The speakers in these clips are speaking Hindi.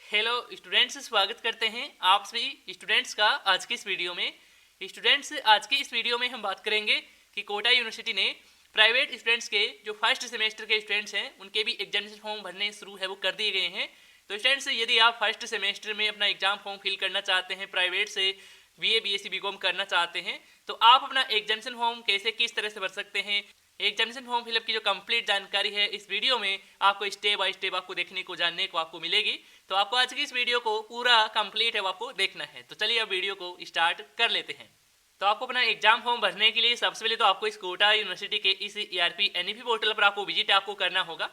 हेलो स्टूडेंट्स, स्वागत करते हैं आप सभी स्टूडेंट्स का आज की इस वीडियो में। स्टूडेंट्स, आज की इस वीडियो में हम बात करेंगे कि कोटा यूनिवर्सिटी ने प्राइवेट स्टूडेंट्स के जो फर्स्ट सेमेस्टर के स्टूडेंट्स हैं उनके भी एग्जामिनेशन फॉर्म भरने शुरू है वो कर दिए गए हैं। तो स्टूडेंट्स, यदि आप फर्स्ट सेमेस्टर में अपना एग्जाम फॉर्म फिल करना चाहते हैं, प्राइवेट से बीए बीएससी बीकॉम करना चाहते हैं, तो आप अपना एग्जामिनेशन फॉर्म कैसे किस तरह से भर सकते हैं, एग्जामिनेशन फॉर्म फिलअप की जो कंप्लीट जानकारी है इस वीडियो में आपको स्टेप बाय स्टेप आपको देखने को जानने को आपको मिलेगी। तो आपको आज की इस वीडियो को पूरा कंप्लीट है वो आपको देखना है। तो चलिए अब वीडियो को स्टार्ट कर लेते हैं। तो आपको अपना एग्जाम फॉर्म भरने के लिए सबसे पहले तो आपको इस कोटा यूनिवर्सिटी के इस ईआरपी एनईपी पोर्टल पर आपको विजिट आपको करना होगा।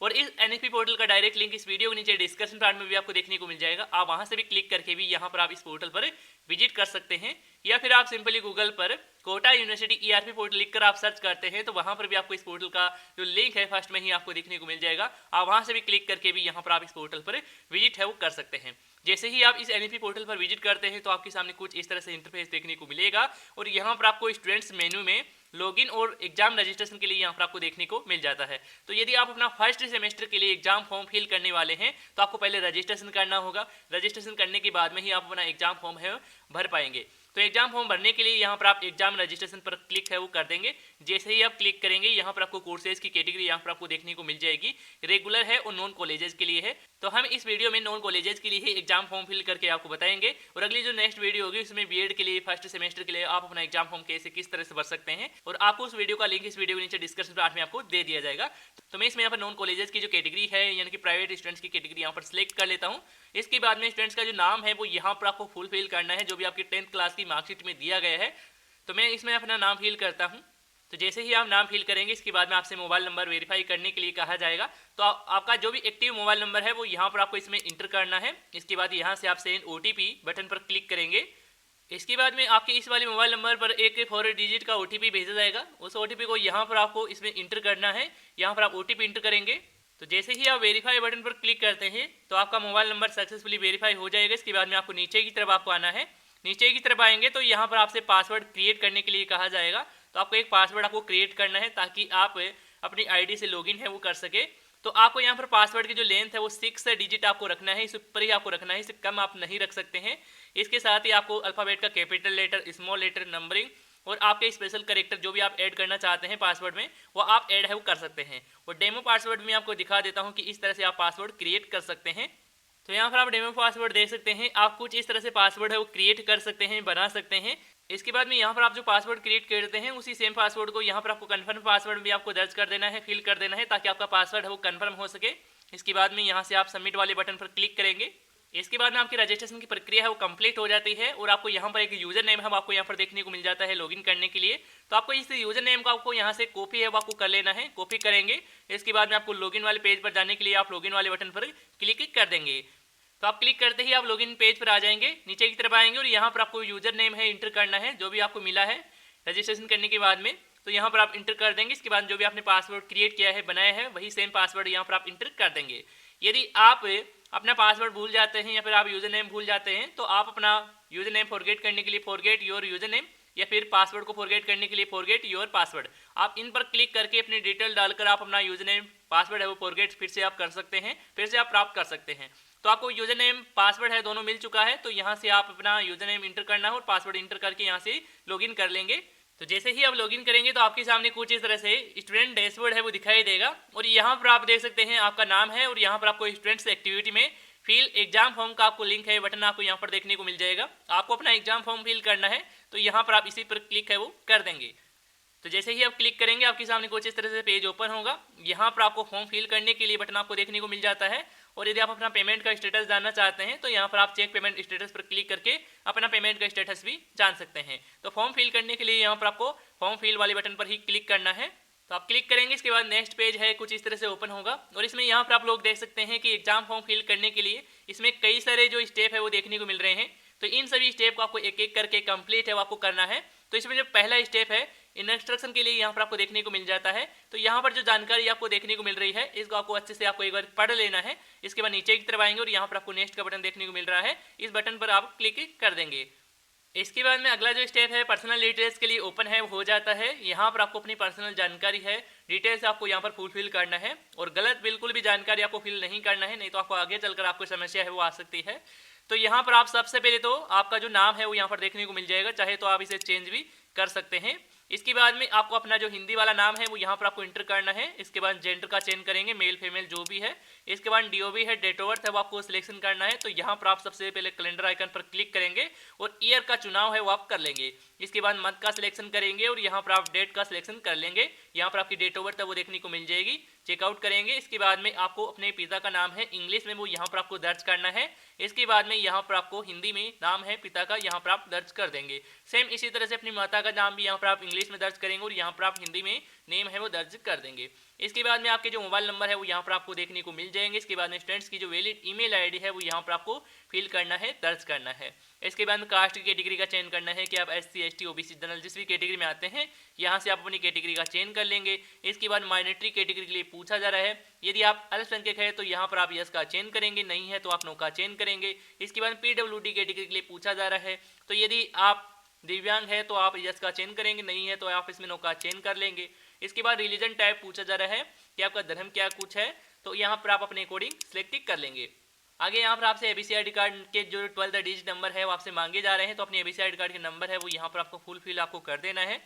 और इस एनईपी पोर्टल का डायरेक्ट लिंक इस वीडियो के नीचे डिस्क्रिप्शन पार्ट में भी आपको देखने को मिल जाएगा। आप वहां से भी क्लिक करके भी यहाँ पर आप इस पोर्टल पर विजिट कर सकते हैं, या फिर आप सिंपली गूगल पर कोटा यूनिवर्सिटी ईआरपी पोर्टल लिखकर आप सर्च करते हैं तो वहां पर भी आपको इस पोर्टल का जो लिंक है फर्स्ट में ही आपको देखने को मिल जाएगा। आप वहां से भी क्लिक करके भी यहाँ पर आप इस पोर्टल पर विजिट है वो कर सकते हैं। जैसे ही आप इस एनईपी पोर्टल पर विजिट करते हैं तो आपके सामने कुछ इस तरह से इंटरफेस देखने को मिलेगा, और यहाँ पर आपको स्टूडेंट्स मेन्यू में लॉगिन और एग्जाम रजिस्ट्रेशन के लिए यहाँ पर आपको देखने को मिल जाता है। तो यदि आप अपना फर्स्ट सेमेस्टर के लिए एग्जाम फॉर्म फिल करने वाले हैं तो आपको पहले रजिस्ट्रेशन करना होगा। रजिस्ट्रेशन करने के बाद में ही आप अपना एग्जाम फॉर्म है भर पाएंगे। तो एग्जाम फॉर्म भरने के लिए यहाँ पर आप एग्जाम रजिस्ट्रेशन पर क्लिक है वो कर देंगे। जैसे ही आप क्लिक करेंगे यहाँ पर आपको कोर्सेज की कैटेगरी यहाँ पर आपको देखने को मिल जाएगी। रेगुलर है और नॉन कॉलेजेस के लिए है। तो हम इस वीडियो में नॉन कॉलेजेस के लिए ही एग्जाम फॉर्म फिल करके आपको बताएंगे, और अगली जो नेक्स्ट वीडियो होगी उसमें बीएड के लिए फर्स्ट सेमेस्टर के लिए आप अपना एग्जाम फॉर्म कैसे किस तरह से भर सकते हैं, और आपको उस वीडियो का लिंक इस वीडियो के नीचे डिस्क्रिप्शन पार्ट में आपको दे दिया जाएगा। तो मैं इसमें यहाँ पर नॉन कॉलेजेस की जो कैटेगरी है यानी कि प्राइवेट स्टूडेंट्स की कैटेगरी यहाँ पर सिलेक्ट कर लेता हूँ। इसके बाद में स्टूडेंट्स का जो नाम है वो यहाँ पर आपको फुल फिल करना है जो भी आपकी 10th क्लास की मार्कशीट में दिया गया है। तो मैं इसमें अपना नाम फिल करता हूँ। तो जैसे ही आप नाम फिल करेंगे इसके बाद में आपसे मोबाइल नंबर वेरीफाई करने के लिए कहा जाएगा। तो आपका जो भी एक्टिव मोबाइल नंबर है वो यहाँ पर आपको इसमें इंटर करना है। इसके बाद यहाँ से आप सेंड ओटीपी बटन पर क्लिक करेंगे। इसके बाद में आपके इस वाले मोबाइल नंबर पर एक 4 डिजिट का ओटीपी भेजा जाएगा। उस ओटीपी को यहाँ पर आपको इसमें इंटर करना है। यहाँ पर आप ओटीपी इंटर करेंगे। तो जैसे ही आप वेरीफाई बटन पर क्लिक करते हैं तो आपका मोबाइल नंबर सक्सेसफुली वेरीफाई हो जाएगा। इसके बाद में आपको नीचे की तरफ आपको आना है। नीचे की तरफ आएंगे तो यहाँ पर आपसे पासवर्ड क्रिएट करने के लिए कहा जाएगा। तो आपको एक पासवर्ड आपको क्रिएट करना है ताकि आप अपनी आईडी से लॉगिन है वो कर सके। तो आपको यहाँ पर पासवर्ड की जो लेंथ है वो 6 डिजिट आपको रखना है, इससे ऊपर ही आपको रखना है, इससे कम आप नहीं रख सकते हैं। इसके साथ ही आपको अल्फ़ाबेट का capital letter, small letter, numbering और आपके स्पेशल कैरेक्टर जो भी आप ऐड करना चाहते हैं पासवर्ड में वो आप ऐड है वो कर सकते हैं। और डेमो पासवर्ड में आपको दिखा देता हूँ कि इस तरह से आप पासवर्ड क्रिएट कर सकते हैं। तो यहाँ पर आप डेमो पासवर्ड देख सकते हैं। आप कुछ इस तरह से पासवर्ड है वो क्रिएट कर सकते हैं, बना सकते हैं। इसके बाद में यहाँ पर आप जो पासवर्ड क्रिएट करते हैं उसी सेम पासवर्ड को यहाँ पर आपको कन्फर्म पासवर्ड भी आपको दर्ज कर देना है, फिल कर देना है ताकि आपका पासवर्ड है वो कन्फर्म हो सके। इसके बाद में यहाँ से आप सबमिट वाले बटन पर क्लिक करेंगे। इसके बाद में आपकी रजिस्ट्रेशन की प्रक्रिया है वो कंप्लीट हो जाती है, और आपको यहाँ पर एक यूजर नेम है आपको यहाँ पर देखने को मिल जाता है लॉगिन करने के लिए। तो आपको इस यूजर नेम को आपको यहाँ से कॉपी है वो आपको कर लेना है। कॉपी करेंगे, इसके बाद में आपको लॉगिन वाले पेज पर जाने के लिए आप लॉगिन वाले बटन पर क्लिक कर देंगे। तो आप क्लिक करते ही आप लॉगिन पेज पर आ जाएंगे, नीचे की तरफ आएंगे और यहाँ पर आपको यूजर नेम है इंटर करना है जो भी आपको मिला है रजिस्ट्रेशन करने के बाद में। तो यहाँ पर आप इंटर कर देंगे। इसके बाद जो भी आपने पासवर्ड क्रिएट किया है, बनाया है, वही सेम पासवर्ड यहाँ पर आप इंटर कर देंगे। यदि आप अपना पासवर्ड भूल जाते हैं या फिर आप यूजर नेम भूल जाते हैं तो आप अपना यूजर नेम फॉरगेट करने के लिए फॉरगेट योर यूजर नेम, या फिर पासवर्ड को फॉरगेट करने के लिए फॉरगेट योर पासवर्ड, आप इन पर क्लिक करके अपनी डिटेल डालकर आप अपना यूजर नेम पासवर्ड है वो फॉरगेट फिर से आप कर सकते हैं, फिर से आप प्राप्त कर सकते हैं। तो आपको यूजर नेम पासवर्ड है दोनों मिल चुका है। तो यहाँ से आप अपना यूजर नेम इंटर करना है और पासवर्ड इंटर करके यहाँ से लॉगिन कर लेंगे। तो जैसे ही आप लॉगिन करेंगे तो आपके सामने कुछ इस तरह से स्टूडेंट डैशबोर्ड है वो दिखाई देगा, और यहाँ पर आप देख सकते हैं आपका नाम है, और यहाँ पर आपको स्टूडेंट्स एक्टिविटी में फिल एग्जाम फॉर्म का आपको लिंक है बटन आपको यहाँ पर देखने को मिल जाएगा। आपको अपना एग्जाम फॉर्म फिल करना है तो यहाँ पर आप इसी पर क्लिक है वो कर देंगे। तो जैसे ही आप क्लिक करेंगे आपके सामने कुछ इस तरह से पेज ओपन होगा। यहाँ पर आपको फॉर्म फिल करने के लिए बटन आपको देखने को मिल जाता है, और यदि आप अपना पेमेंट का स्टेटस जानना चाहते हैं तो यहाँ पर आप चेक पेमेंट स्टेटस पर क्लिक करके अपना पेमेंट का स्टेटस भी जान सकते हैं। तो फॉर्म फिल करने के लिए यहाँ पर आपको फॉर्म फिल वाले बटन पर ही क्लिक करना है। तो आप क्लिक करेंगे, इसके बाद नेक्स्ट पेज है कुछ इस तरह से ओपन होगा, और इसमें यहाँ पर आप लोग देख सकते हैं कि एग्जाम फॉर्म फिल करने के लिए इसमें कई सारे जो स्टेप है वो देखने को मिल रहे हैं। तो इन सभी स्टेप को आपको एक एक करके कंप्लीट है वो आपको करना है। तो इसमें जो पहला स्टेप है इंस्ट्रक्शन के लिए यहाँ पर आपको देखने को मिल जाता है। तो यहाँ पर जो जानकारी आपको देखने को मिल रही है इसको आपको अच्छे से आपको एक बार पढ़ लेना है। इसके बाद नीचे की तरफ आएंगे और यहाँ पर आपको नेक्स्ट का बटन देखने को मिल रहा है, इस बटन पर आप क्लिक कर देंगे। इसके बाद में अगला जो स्टेप है पर्सनल डिटेल्स के लिए ओपन है हो जाता है। यहाँ पर आपको अपनी पर्सनल जानकारी है, डिटेल्स आपको यहाँ पर फुलफिल करना है और गलत बिल्कुल भी जानकारी आपको फिल नहीं करना है, नहीं तो आपको आगे चलकर आपको समस्या है वो आ सकती है। तो यहाँ पर आप सबसे पहले तो आपका जो नाम है वो यहाँ पर देखने को मिल जाएगा, चाहे तो आप इसे चेंज भी कर सकते हैं। इसके बाद में आपको अपना जो हिंदी वाला नाम है वो यहाँ पर आपको इंटर करना है। इसके बाद जेंडर का चेंज करेंगे, मेल फीमेल जो भी है। इसके बाद डीओबी है, डेट ऑफ बर्थ है वो आपको सिलेक्शन करना है। तो यहाँ पर आप सबसे पहले कैलेंडर आइकन पर क्लिक करेंगे और ईयर का चुनाव है वो आप कर लेंगे। इसके बाद मंथ का सिलेक्शन करेंगे और यहाँ पर आप डेट का सिलेक्शन कर लेंगे। यहाँ पर आपकी डेट ऑफ बर्थ है वो देखने को मिल जाएगी, चेकआउट करेंगे। इसके बाद में आपको अपने पिता का नाम है इंग्लिश में वो यहाँ पर आपको दर्ज करना है। इसके बाद में यहाँ पर आपको हिंदी में नाम है पिता का यहाँ पर आप दर्ज कर देंगे। सेम इसी तरह से अपनी माता का नाम भी यहाँ पर आप इंग्लिश में दर्ज करेंगे और यहाँ पर आप हिंदी में नेम है वो दर्ज कर देंगे। इसके बाद में आपके जो मोबाइल नंबर है वो यहाँ पर आपको देखने को मिल जाएंगे। इसके बाद में स्टूडेंट्स की जो वैलिड ईमेल आईडी है वो यहाँ पर आपको फिल करना है, दर्ज करना है। इसके बाद में कास्ट की कैटेगरी का चयन करना है कि आप एससी एसटी ओबीसी जनरल जिस भी कैटेगरी में आते हैं यहाँ से आप अपनी कैटेगरी का चयन कर लेंगे। इसके बाद माइनॉरिटी कैटेगरी के लिए पूछा जा रहा है, यदि आप अल्पसंख्यक है तो यहाँ पर आप यस का चयन करेंगे, नहीं है तो आप नो का चयन करेंगे। इसके बाद पीडब्ल्यूडी कैटेगरी के लिए पूछा जा रहा है, तो यदि आप दिव्यांग है तो आप यस का चयन करेंगे, नहीं है तो आप इसमें नो का चयन कर लेंगे। इसके बाद रिलीजन टाइप पूछा जा रहा है कि आपका धर्म क्या कुछ है, तो यहाँ पर आप अपने अकॉर्डिंग सिलेक्ट कर लेंगे। आगे यहाँ पर आपसे एबीसी आईडी कार्ड के जो 12 डिजिट नंबर है वो आपसे मांगे जा रहे हैं, तो अपने एबीसी आईडी कार्ड के नंबर है वो यहाँ पर आपको फुलफिल आपको कर देना है।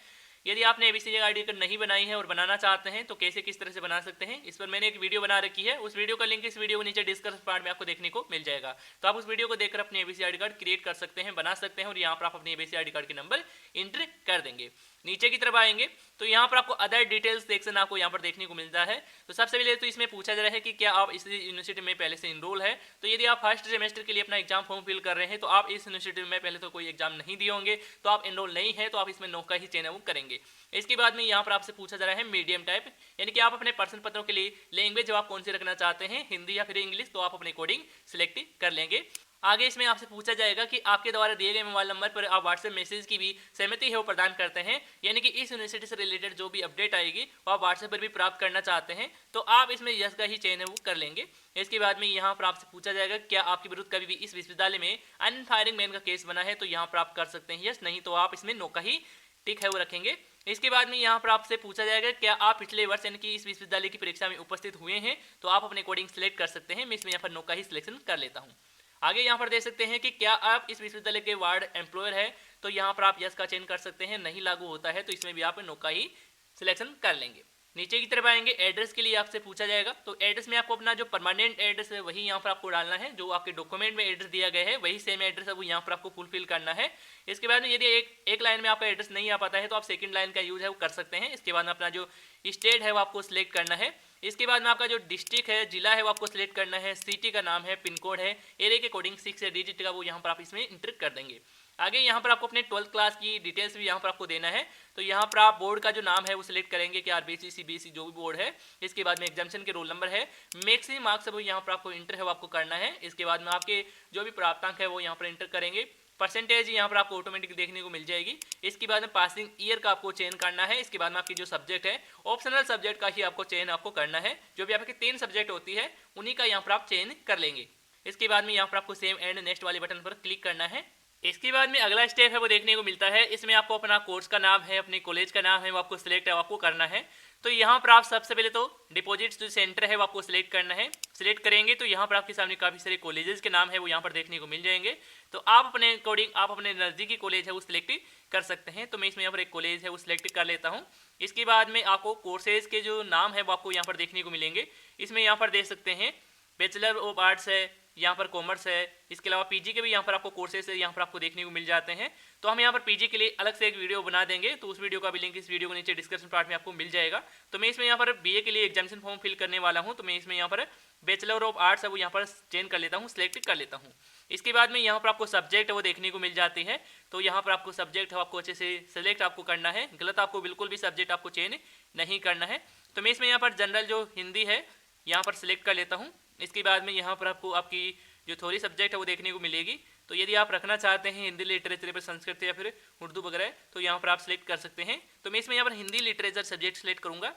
यदि आपने एबीसी आईडी कार्ड नहीं बनाई है और बनाना चाहते हैं तो कैसे किस तरह से बना सकते हैं, इस पर मैंने एक वीडियो बना रखी है। उस वीडियो का लिंक इस वीडियो को नीचे डिस्क्रिप्शन पार्ट में आपको देखने को मिल जाएगा, तो आप उस वीडियो को देखकर अपने एबीसी आईडी कार्ड क्रिएट कर सकते हैं, बना सकते हैं और यहाँ पर आप अपने एबीसी आईडी कार्ड के नंबर इंटर कर देंगे। नीचे की तरफ आएंगे तो यहाँ पर आपको अदर डिटेल्स सेक्शन आपको यहाँ पर देखने को मिलता है। तो सबसे पहले तो इसमें पूछा जा रहा है कि क्या आप इस यूनिवर्सिटी में पहले से इनरोल है। तो यदि आप फर्स्ट सेमेस्टर के लिए अपना एग्जाम फॉर्म फिल कर रहे हैं तो आप इस यूनिवर्सिटी में पहले तो कोई एग्जाम नहीं दिए होंगे, तो आप इनरोल नहीं है तो आप इसमें नो का ही चयन करेंगे। इसके बाद में यहाँ पर आपसे पूछा जा रहा है मीडियम टाइप, यानी कि आप अपने प्रश्न पत्रों के लिए लैंग्वेज आप कौन सी रखना चाहते हैं, हिंदी या फिर इंग्लिश, तो आप अपने कोडिंग सिलेक्ट कर लेंगे। आगे इसमें आपसे पूछा जाएगा कि आपके द्वारा दिए गए मोबाइल नंबर पर आप व्हाट्सएप मैसेज की भी सहमति है वो प्रदान करते हैं, यानी कि इस यूनिवर्सिटी से रिलेटेड जो भी अपडेट आएगी वो आप व्हाट्सएप पर भी प्राप्त करना चाहते हैं, तो आप इसमें यस का ही चयन है वो कर लेंगे। इसके बाद में यहाँ पर आपसे पूछा जाएगा क्या आपके विरुद्ध कभी भी इस विश्वविद्यालय में अनफायरिंग मैन का केस बना है, तो यहाँ पर आप कर सकते हैं यस, नहीं तो आप इसमें नो का ही टिक है वो रखेंगे। इसके बाद में यहाँ पर आपसे पूछा जाएगा क्या आप पिछले वर्ष यानी कि इस विश्वविद्यालय की परीक्षा में उपस्थित हुए हैं, तो आप अपने कोडिंग सिलेक्ट कर सकते हैं। मैं इसमें यहाँ पर नो का ही सिलेक्शन कर लेता हूँ। आगे यहाँ पर देख सकते हैं कि क्या आप इस विश्वविद्यालय के वार्ड एम्प्लॉयर है, तो यहाँ पर आप यस का चयन कर सकते हैं, नहीं लागू होता है तो इसमें भी आप नो का ही सिलेक्शन कर लेंगे। नीचे की तरफ आएंगे, एड्रेस के लिए आपसे पूछा जाएगा, तो एड्रेस में आपको अपना जो परमानेंट एड्रेस है वही यहाँ पर आपको डालना है, जो आपके डॉक्यूमेंट में एड्रेस दिया गया है वही सेम एड्रेस है वो यहाँ पर आपको फुलफिल करना है। इसके बाद में यदि एक लाइन में आपका एड्रेस नहीं आ पाता है तो आप सेकंड लाइन का यूज है वो कर सकते हैं। इसके बाद में अपना जो स्टेट है वो आपको सिलेक्ट करना है। इसके बाद में आपका जो डिस्ट्रिक्ट है, जिला है वो आपको सिलेक्ट करना है, सिटी का नाम है, पिन कोड है, एरिया के अकॉर्डिंग 6 डिजिट का वो यहाँ पर आप इसमें इंटर कर देंगे। आगे यहाँ पर आपको अपने 12th क्लास की डिटेल्स भी यहाँ पर आपको देना है, तो यहाँ पर आप बोर्ड का जो नाम है वो सिलेक्ट करेंगे कि आरबीसी सीबीएसई जो भी बोर्ड है। इसके बाद में एग्जामिनेशन के रोल नंबर है, मैक्सिमम मार्क्स है वो यहाँ पर आपको इंटर है वो आपको करना है। इसके बाद में आपके जो भी प्राप्तांक है वो यहाँ पर इंटर करेंगे, परसेंटेज यहाँ पर आपको ऑटोमेटिक देखने को मिल जाएगी। इसके बाद में पासिंग ईयर का आपको चयन करना है। इसके बाद में आपकी जो सब्जेक्ट है ऑप्शनल सब्जेक्ट का ही आपको चयन आपको करना है, जो भी आपकी 3 सब्जेक्ट होती है उन्हीं का यहाँ पर आप चयन कर लेंगे। इसके बाद में यहाँ पर आपको सेव एंड नेक्स्ट वाले बटन पर क्लिक करना है। इसके बाद में अगला स्टेप है वो देखने को मिलता है, इसमें आपको अपना कोर्स का नाम है, अपने कॉलेज का नाम है वो आपको सिलेक्ट है आपको करना है। तो यहाँ पर आप सबसे पहले तो डिपॉजिट जो सेंटर है वो आपको सिलेक्ट करना है। सिलेक्ट करेंगे तो यहाँ पर आपके सामने काफ़ी सारे कॉलेजेस के नाम है वो यहाँ पर देखने को मिल जाएंगे, तो आप अपने अकॉर्डिंग आप अपने नज़दीकी कॉलेज है वो सिलेक्ट कर सकते हैं। तो मैं इसमें यहाँ पर एक कॉलेज है वो सिलेक्ट कर लेता हूँ। इसके बाद में आपको कोर्सेज के जो नाम है वो आपको यहाँ पर देखने को मिलेंगे। इसमें यहाँ पर देख सकते हैं बैचलर ऑफ आर्ट्स है, यहाँ पर कॉमर्स है, इसके अलावा पीजी के भी यहाँ पर आपको कोर्सेज है यहाँ पर आपको देखने को मिल जाते हैं। तो हम यहाँ पर पीजी के लिए अलग से एक वीडियो बना देंगे, तो उस वीडियो का भी लिंक इस वीडियो को नीचे डिस्क्रिप्शन पार्ट में आपको मिल जाएगा। तो मैं इसमें यहाँ पर बीए के लिए एग्जामिनेशन फॉर्म फिल करने वाला हूँ, तो मैं इसमें यहाँ पर बैचलर ऑफ आर्ट्स है वो यहाँ पर चेंज कर लेता हूँ, सिलेक्ट कर लेता हूँ। इसके बाद में यहाँ पर आपको सब्जेक्ट है वो देखने को मिल जाती है, तो यहाँ पर आपको सब्जेक्ट है आपको अच्छे से सिलेक्ट आपको करना है, गलत आपको बिल्कुल भी सब्जेक्ट आपको चेंज नहीं करना है। तो मैं इसमें यहाँ पर जनरल जो हिंदी है यहाँ पर सिलेक्ट कर लेता हूँ। इसके बाद में यहाँ पर आपको आपकी जो थोड़ी सब्जेक्ट है वो देखने को मिलेगी, तो यदि आप रखना चाहते हैं हिंदी लिटरेचर पर संस्कृत या फिर उर्दू वगैरह तो यहाँ पर आप सिलेक्ट कर सकते हैं। तो मैं इसमें यहाँ पर हिंदी लिटरेचर सब्जेक्ट सेलेक्ट करूँगा।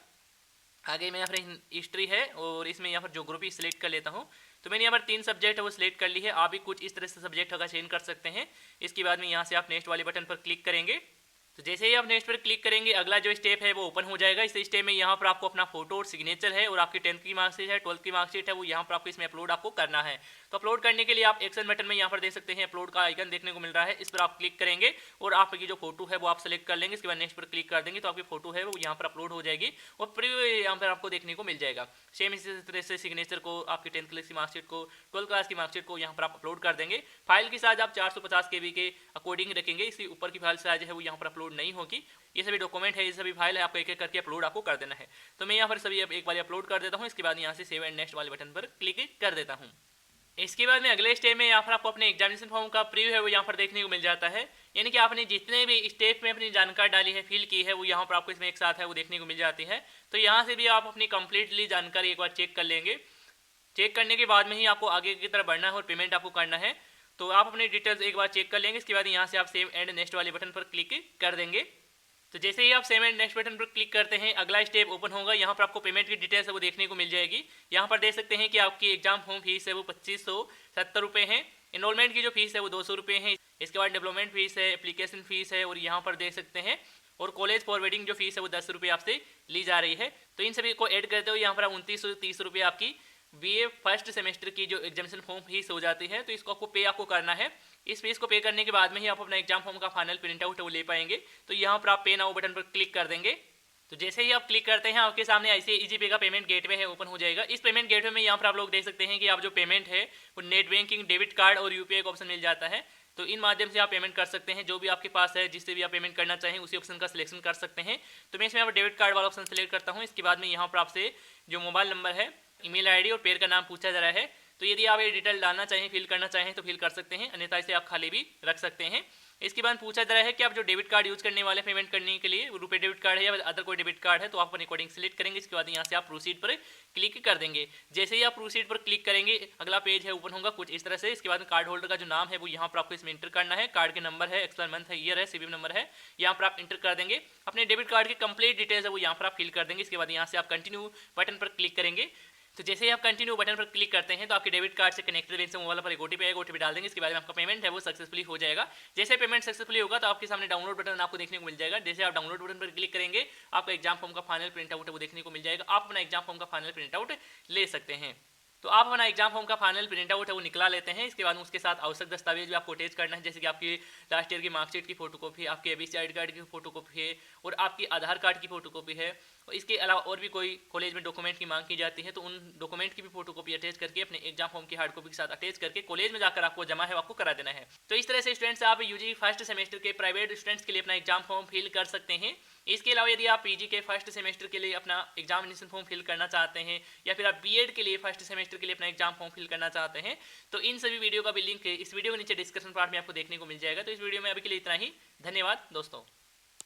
आगे मैं यहाँ पर हिस्ट्री है और इसमें यहाँ पर ज्योग्राफी सिलेक्ट कर लेता हूँ। तो मैंने यहाँ पर 3 सब्जेक्ट है वो सिलेक्ट कर ली है। आप भी कुछ इस तरह से सब्जेक्ट का चयन कर सकते हैं। इसके बाद में यहाँ से आप नेक्स्ट वाले बटन पर क्लिक करेंगे। तो जैसे ही आप नेक्स्ट पर क्लिक करेंगे अगला जो स्टेप है वो ओपन हो जाएगा। इस स्टेप में यहाँ पर आपको अपना फोटो और सिग्नेचर है और आपकी 10th की मार्कशीट है, 12th की मार्कशीट है, वो यहाँ पर आपको इसमें अपलोड आपको करना है। तो अपलोड करने के लिए आप एक्शन बटन में यहाँ पर देख सकते हैं अपलोड का आइकन देखने को मिल रहा है। इस पर आप क्लिक करेंगे और आपकी जो फोटो है वो आप सेलेक्ट कर लेंगे। इसके बाद नेक्स्ट पर क्लिक कर देंगे तो आपकी फोटो है वो यहाँ पर अपलोड हो जाएगी और प्रीव्यू यहाँ पर आपको देखने को मिल जाएगा। सेम इसी तरह से सिग्नेचर को, आपकी 10th क्लास की मार्कशीट को, 12th क्लास की मार्कशीट को यहाँ पर आप अपलोड कर देंगे। फाइल की साइज आप 450 KB के अकॉर्डिंग रखेंगे। इसके ऊपर की फाइल साइज है वो यहाँ पर अपलोड नहीं होगी। ये सभी डॉक्यूमेंट है, ये सभी फाइल है, आपको एक एक करके अपलोड आपको कर देना है। तो मैं यहाँ पर सभी एक बार अपलोड कर देता हूँ। इसके बाद यहाँ से सेव एंड नेक्स्ट वाले बटन पर क्लिक कर देता हूँ। इसके बाद में अगले स्टेप में यहाँ पर आपको अपने एग्जामिनेशन फॉर्म का प्रीव्यू है वो यहाँ पर देखने को मिल जाता है। यानी कि आपने जितने भी स्टेप में अपनी जानकारी डाली है, फिल की है, वो यहाँ पर आपको इसमें एक साथ है वो देखने को मिल जाती है। तो यहाँ से भी आप अपनी कंप्लीटली जानकारी एक बार चेक कर लेंगे। चेक करने के बाद में ही आपको आगे की तरफ बढ़ना है और पेमेंट आपको करना है। तो आप अपनी डिटेल्स एक बार चेक कर लेंगे। इसके बाद यहाँ से आप सेव एंड नेक्स्ट वाले बटन पर क्लिक कर देंगे। तो जैसे ही आप सेव एंड नेक्स्ट बटन पर क्लिक करते हैं अगला स्टेप ओपन होगा। यहाँ पर आपको पेमेंट की डिटेल्स है वो देखने को मिल जाएगी। यहाँ पर देख सकते हैं कि आपकी एग्जाम फॉर्म फीस है वो 2570 रुपये है। इनरोलमेंट की जो फीस है वो 200 रुपये है। इसके बाद डेवलपमेंट फीस है, एप्लीकेशन फीस है और यहाँ पर देख सकते हैं और कॉलेज फॉरवर्डिंग जो फीस है वो 10 रुपये आपसे ली जा रही है। तो इन सभी को ऐड करते हुए यहाँ पर 2930 रुपये आपकी BA फर्स्ट सेमेस्टर की जो एग्जामिनेशन फॉर्म फीस हो जाती है। तो इसको आपको पे आपको करना है। इस फीस को पे करने के बाद में ही आप अपना एग्जाम फॉर्म का फाइनल प्रिंट आउट वो ले पाएंगे। तो यहाँ पर आप पे नाउ बटन पर क्लिक कर देंगे। तो जैसे ही आप क्लिक करते हैं आपके सामने ऐसे इजी पे का पेमेंट गेटवे है ओपन हो जाएगा। इस पेमेंट गेटवे में यहाँ पर आप लोग देख सकते हैं कि आप जो पेमेंट है वो नेट बैंकिंग, डेबिट कार्ड और UPI का ऑप्शन मिल जाता है। तो इन माध्यम से आप पेमेंट कर सकते हैं। जो भी आपके पास है, जिससे भी आप पेमेंट करना चाहें उसी ऑप्शन का सिलेक्शन कर सकते हैं। तो मैं इसमें यहाँ पर डेबिट कार्ड वाला ऑप्शन सेलेक्ट करता हूँ। इसके बाद में यहाँ पर आपसे जो मोबाइल नंबर है, ईमेल ID और पेयर का नाम पूछा जा रहा है। तो यदि आप ये डिटेल डालना चाहें, फिल करना चाहें तो फिल कर सकते हैं, अन्यथा इसे आप खाली भी रख सकते हैं। इसके बाद पूछा जा रहा है कि आप जो डेबिट कार्ड यूज करने वाले पेमेंट करने के लिए रुपए डेबिट कार्ड है या अदर कोई डेबिट कार्ड है तो आप अपने अकॉर्डिंग सिलेक्ट करेंगे। इसके बाद यहाँ से आप प्रोसीड पर क्लिक कर देंगे। जैसे ही आप प्रोसीड पर क्लिक करेंगे अगला पेज है ओपन होगा कुछ इस तरह से। इसके बाद कार्ड होल्डर का जो नाम है वो यहाँ पर आपको इसमें इंटर करना है। कार्ड के नंबर है, एक्सपायर मंथ है, ईयर है, CVV नंबर है, यहाँ पर आप इंटर कर देंगे। अपने डेबिट कार्ड की कंप्लीट डिटेल्स है वो यहाँ पर आप फिल कर देंगे। इसके बाद यहाँ से आप कंटिन्यू बटन पर क्लिक करेंगे। तो जैसे ही आप कंटिन्यू बटन पर क्लिक करते हैं तो आपके डेबिट कार्ड से कनेक्टेड बैंक से मोबाइल पर एक OTP आएगा, OTP डाल देंगे। इसके बाद में आपका पेमेंट है वो सक्सेसफुली हो जाएगा। जैसे पेमेंट सक्सेसफुली होगा तो आपके सामने डाउनलोड बटन आपको देखने को मिल जाएगा। जैसे आप डाउनलोड बटन पर क्लिक करेंगे आपका एग्जाम फॉर्म का फाइनल प्रिंट आउट है वो देखने को मिल जाएगा। आप अपना एग्जाम फॉर्म का फाइनल प्रिंट आउट ले सकते हैं। तो आप अपना एग्जाम फॉर्म का फाइनल प्रिंट आउट है वो निकला लेते हैं। इसके बाद उसके साथ आवश्यक दस्तावेज भी आपको अटैच करना है, जैसे कि आपकी लास्ट ईयर की मार्कशीट की फोटोकॉपी, आपके ABC ID कार्ड की फोटोकॉपी है और आपकी आधार कार्ड की फोटोकॉपी है। और इसके अलावा और भी कोई कॉलेज में डॉक्यूमेंट की मांग की जाती है तो उन डॉक्यूमेंट की भी फोटोकॉपी अटैच करके अपने एग्जाम फॉर्म की हार्ड कॉपी के साथ अटैच करके कॉलेज में जाकर आपको जमा है आपको करा देना है। तो इस तरह से स्टूडेंट्स आप UG फर्स्ट सेमेस्टर के प्राइवेट स्टूडेंट्स के लिए अपना एग्जाम फॉर्म फिल कर सकते हैं। इसके अलावा यदि आप PG के फर्स्ट सेमेस्टर के लिए अपना एग्जामिनेशन फॉर्म फिल करना चाहते हैं या फिर आप BEd के लिए फर्स्ट सेमेस्टर के लिए अपना एग्जाम फॉर्म फिल करना चाहते हैं तो इन सभी वीडियो का भी लिंक इस वीडियो के नीचे डिस्क्रिप्शन पार्ट में आपको देखने को मिल जाएगा। तो इस वीडियो में अभी के लिए इतना ही। धन्यवाद दोस्तों।